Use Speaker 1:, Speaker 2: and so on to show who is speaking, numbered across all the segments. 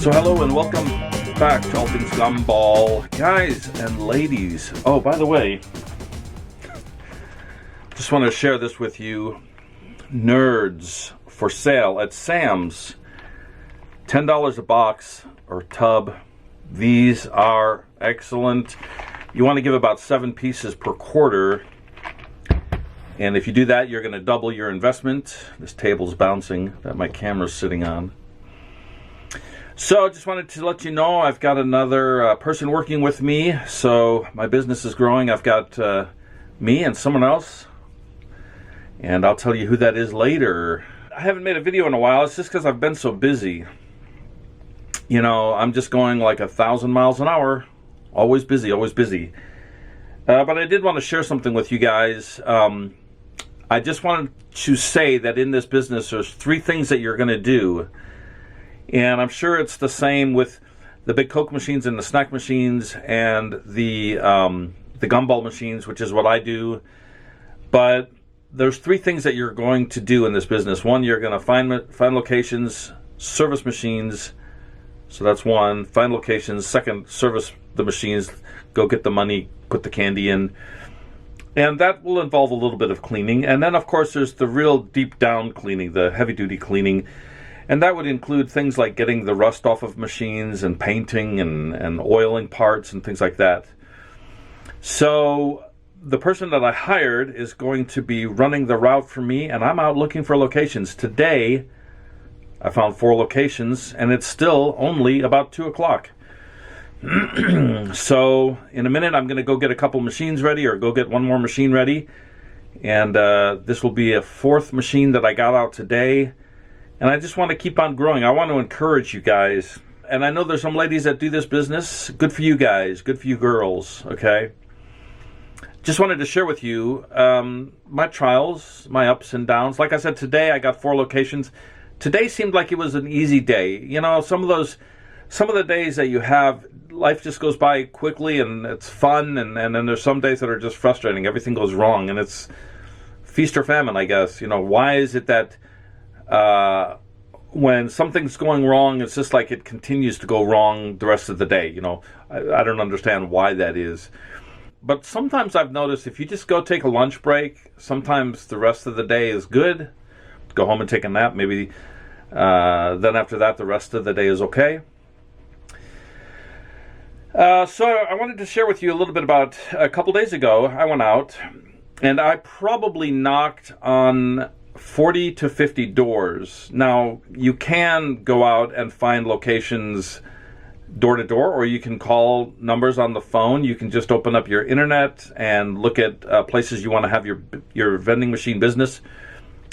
Speaker 1: So hello and welcome back to All Things Gumball, guys and ladies. Oh, by the way, just want to share this with you. Nerds for sale at Sam's. $10 a box or tub. These are excellent. You want to give about 7 pieces per quarter. And if you do that, you're going to double your investment. This table's bouncing that my camera's sitting on. So I just wanted to let you know I've got another person working with me. So my business is growing. I've got me and someone else. And I'll tell you who that is later. I haven't made a video in a while. It's just because I've been so busy. You know, I'm just going like 1,000 miles an hour. Always busy, always busy. But I did want to share something with you guys. I just wanted to say that in this business, there's 3 things that you're going to do. And I'm sure it's the same with the big Coke machines and the snack machines and the gumball machines, which is what I do. But there's 3 things that you're going to do in this business. 1, you're going to find locations, service machines. So that's 1. Find locations. 2nd, service the machines. Go get the money, put the candy in. And that will involve a little bit of cleaning. And then, of course, there's the real deep down cleaning, the heavy-duty cleaning. And that would include things like getting the rust off of machines and painting and oiling parts and things like that. So the person that I hired is going to be running the route for me, and I'm out looking for locations. Today, I found 4 locations, and it's still only about 2 o'clock. So in a minute, I'm going to go get a couple machines ready, or go get one more machine ready. And this will be a 4th machine that I got out today. And I just want to keep on growing. I want to encourage you guys. And I know there's some ladies that do this business. Good for you guys. Good for you girls. Okay? Just wanted to share with you my trials, my ups and downs. Like I said, today I got 4 locations. Today seemed like it was an easy day. You know, some of the days that you have, life just goes by quickly and it's fun. And then there's some days that are just frustrating. Everything goes wrong. And it's feast or famine, I guess. You know, why is it that when something's going wrong, it's just like it continues to go wrong the rest of the day. You know, I don't understand why that is. But sometimes I've noticed if you just go take a lunch break, sometimes the rest of the day is good. Go home and take a nap. Maybe then after that, the rest of the day is okay. So I wanted to share with you a little bit about a couple days ago. I went out and I probably knocked on 40 to 50 doors. Now, you can go out and find locations door to door, or you can call numbers on the phone. You can just open up your internet and look at places you want to have your vending machine business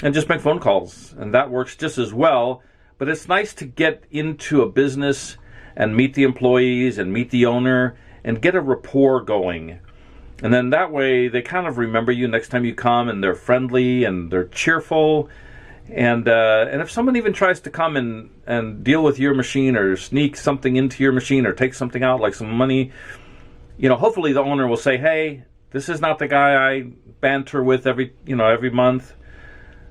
Speaker 1: and just make phone calls. And that works just as well. But it's nice to get into a business and meet the employees and meet the owner and get a rapport going. And then that way, they kind of remember you next time you come, and they're friendly and they're cheerful. And if someone even tries to come and deal with your machine or sneak something into your machine or take something out, like some money, you know, hopefully the owner will say, hey, this is not the guy I banter with every month.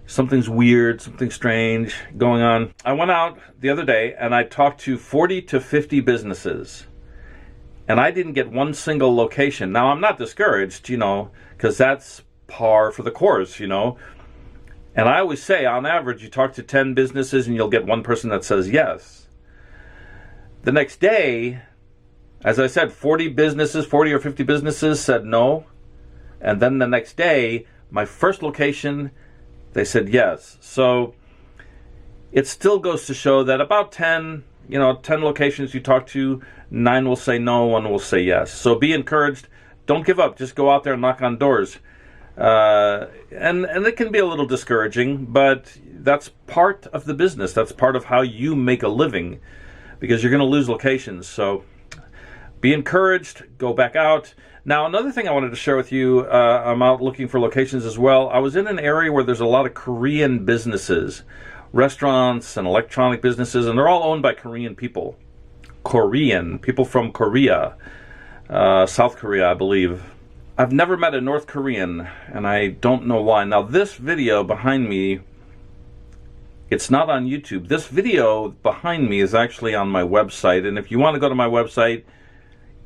Speaker 1: Something's weird, something strange going on. I went out the other day and I talked to 40 to 50 businesses. And I didn't get one single location. Now, I'm not discouraged, you know, because that's par for the course, you know. And I always say, on average, you talk to 10 businesses and you'll get one person that says yes. The next day, as I said, 40 or 50 businesses said no. And then the next day, my first location, they said yes. So it still goes to show that about 10 locations you talk to, 9 will say no, 1 will say yes. So be encouraged. Don't give up. Just go out there and knock on doors. And it can be a little discouraging, but that's part of the business. That's part of how you make a living, because you're going to lose locations. So be encouraged. Go back out. Now, another thing I wanted to share with you, I'm out looking for locations as well. I was in an area where there's a lot of Korean businesses, restaurants and electronic businesses, and they're all owned by Korean people. Korean, people from Korea, South Korea, I believe. I've never met a North Korean, and I don't know why. Now, this video behind me It's not on YouTube. This video behind me is actually on my website, and if you want to go to my website,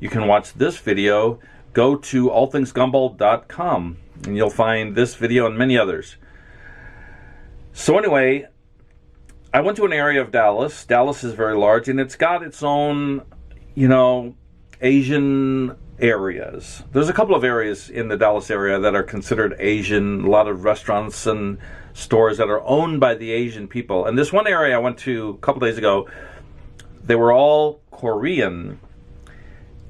Speaker 1: you can watch this video. Go to allthingsgumball.com, and you'll find this video and many others. So anyway, I went to an area of Dallas. Dallas is very large, and it's got its own, Asian areas. There's a couple of areas in the Dallas area that are considered Asian, a lot of restaurants and stores that are owned by the Asian people. And this one area I went to a couple days ago, they were all Korean,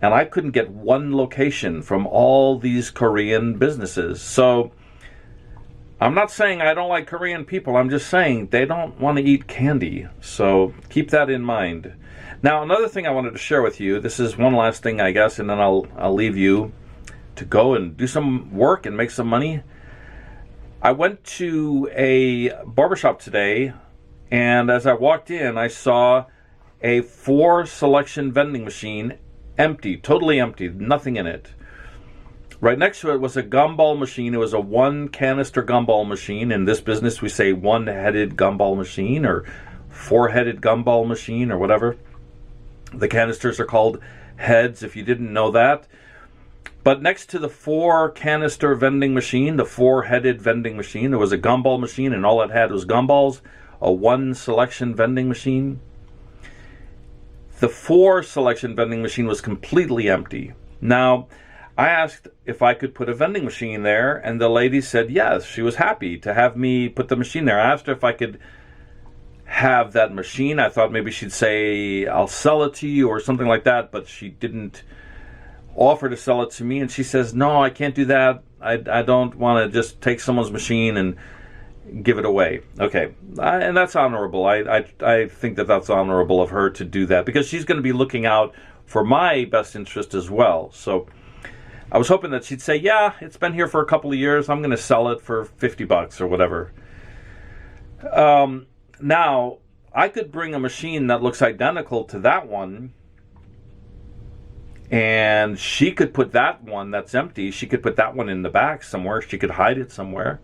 Speaker 1: and I couldn't get one location from all these Korean businesses. So I'm not saying I don't like Korean people, I'm just saying they don't want to eat candy. So keep that in mind. Now, another thing I wanted to share with you, this is one last thing, I guess, and then I'll leave you to go and do some work and make some money. I went to a barbershop today, and as I walked in, I saw a 4-selection vending machine, empty, totally empty, nothing in it. Right next to it was a gumball machine. It was a 1-canister gumball machine. In this business, we say 1-headed gumball machine or 4-headed gumball machine or whatever. The canisters are called heads, if you didn't know that. But next to the 4-canister vending machine, the 4-headed vending machine, there was a gumball machine, and all it had was gumballs, a 1-selection vending machine. The 4-selection vending machine was completely empty. Now, I asked if I could put a vending machine there, and the lady said yes. She was happy to have me put the machine there. I asked her if I could have that machine. I thought maybe she'd say, I'll sell it to you or something like that, but she didn't offer to sell it to me, and she says, no, I can't do that. I don't want to just take someone's machine and give it away. Okay, and that's honorable. I think that that's honorable of her to do that, because she's going to be looking out for my best interest as well. So I was hoping that she'd say, yeah, it's been here for a couple of years. I'm going to sell it for $50 or whatever. Now, I could bring a machine that looks identical to that one, and she could put that one that's empty, she could put that one in the back somewhere. She could hide it somewhere.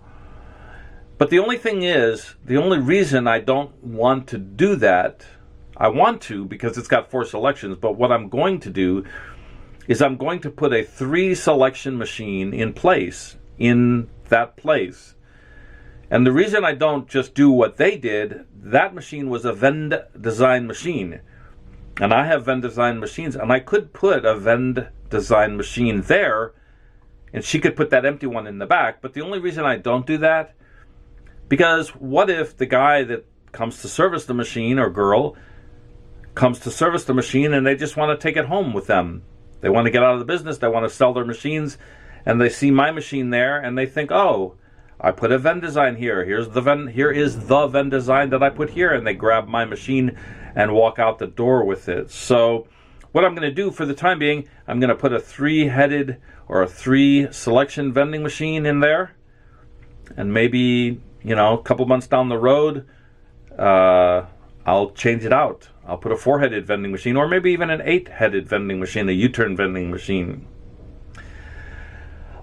Speaker 1: But the only thing is, the only reason I don't want to do that, I want to because it's got 4 selections, but what I'm going to do is I'm going to put a 3-selection machine in place, in that place. And the reason I don't just do what they did, that machine was a Vend design machine. And I have Vend design machines, and I could put a Vend design machine there, and she could put that empty one in the back. But the only reason I don't do that, because what if the guy that comes to service the machine, or girl, comes to service the machine and they just want to take it home with them? They want to get out of the business, they want to sell their machines, and they see my machine there, and they think, oh, I put a Vend design here. Here is the Vend design that I put here, and they grab my machine and walk out the door with it. So what I'm going to do for the time being, I'm going to put a 3-headed or a 3-selection vending machine in there, and maybe, a couple months down the road, I'll change it out. I'll put a 4-headed vending machine, or maybe even an 8-headed vending machine, a U-turn vending machine.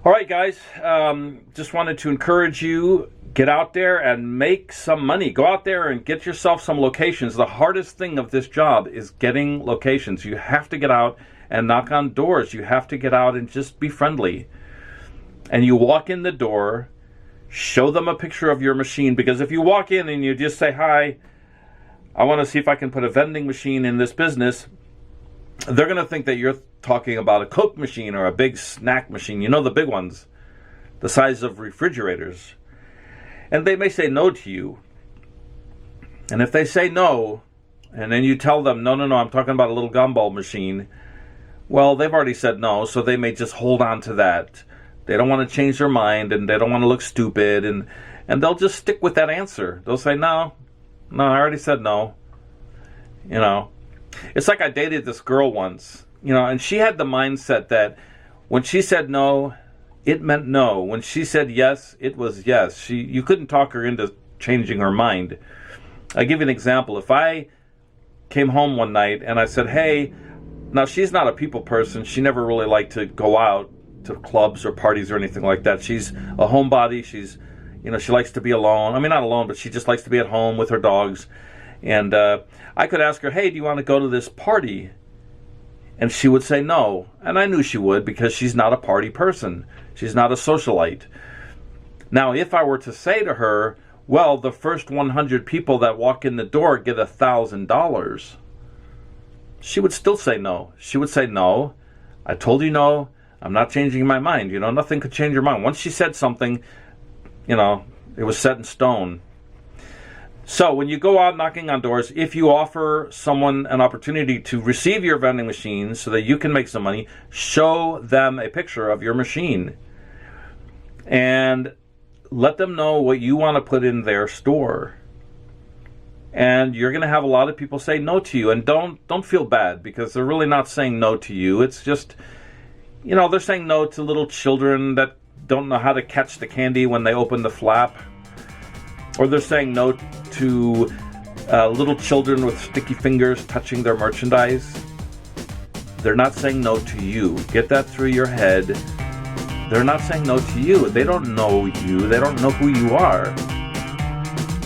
Speaker 1: All right, guys, just wanted to encourage you, get out there and make some money. Go out there and get yourself some locations. The hardest thing of this job is getting locations. You have to get out and knock on doors. You have to get out and just be friendly. And you walk in the door, show them a picture of your machine, because if you walk in and you just say, hi, I want to see if I can put a vending machine in this business, they're going to think that you're talking about a Coke machine or a big snack machine. The big ones, the size of refrigerators. And they may say no to you. And if they say no, and then you tell them, no, I'm talking about a little gumball machine, well, they've already said no, so they may just hold on to that. They don't want to change their mind, and they don't want to look stupid, and they'll just stick with that answer. They'll say, no, I already said no. It's like I dated this girl once, and she had the mindset that when she said no, it meant no. When she said yes, it was yes. You couldn't talk her into changing her mind. I'll give you an example. If I came home one night and I said, hey, now she's not a people person. She never really liked to go out to clubs or parties or anything like that. She's a homebody. She's, You know, she likes to be alone. I mean, not alone, but she just likes to be at home with her dogs. And I could ask her, hey, do you want to go to this party? And she would say no. And I knew she would, because she's not a party person. She's not a socialite. Now, if I were to say to her, well, the first 100 people that walk in the door get $1,000, she would still say no. She would say, no, I told you no. I'm not changing my mind. You know, nothing could change your mind. Once she said something, you know, it was set in stone. So when you go out knocking on doors, if you offer someone an opportunity to receive your vending machine so that you can make some money, show them a picture of your machine. And let them know what you want to put in their store. And you're going to have a lot of people say no to you. And don't feel bad, because they're really not saying no to you. It's just, you know, they're saying no to little children that don't know how to catch the candy when they open the flap. Or they're saying no to little children with sticky fingers touching their merchandise. They're not saying no to you. Get that through your head. They're not saying no to you. They don't know you. They don't know who you are.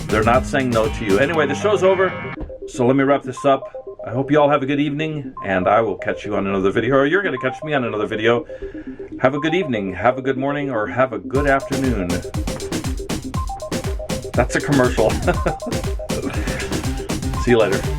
Speaker 1: They're not saying no to you. Anyway, the show's over, so let me wrap this up. I hope you all have a good evening, and I will catch you on another video, or you're going to catch me on another video. Have a good evening, have a good morning, or have a good afternoon. That's a commercial. See you later.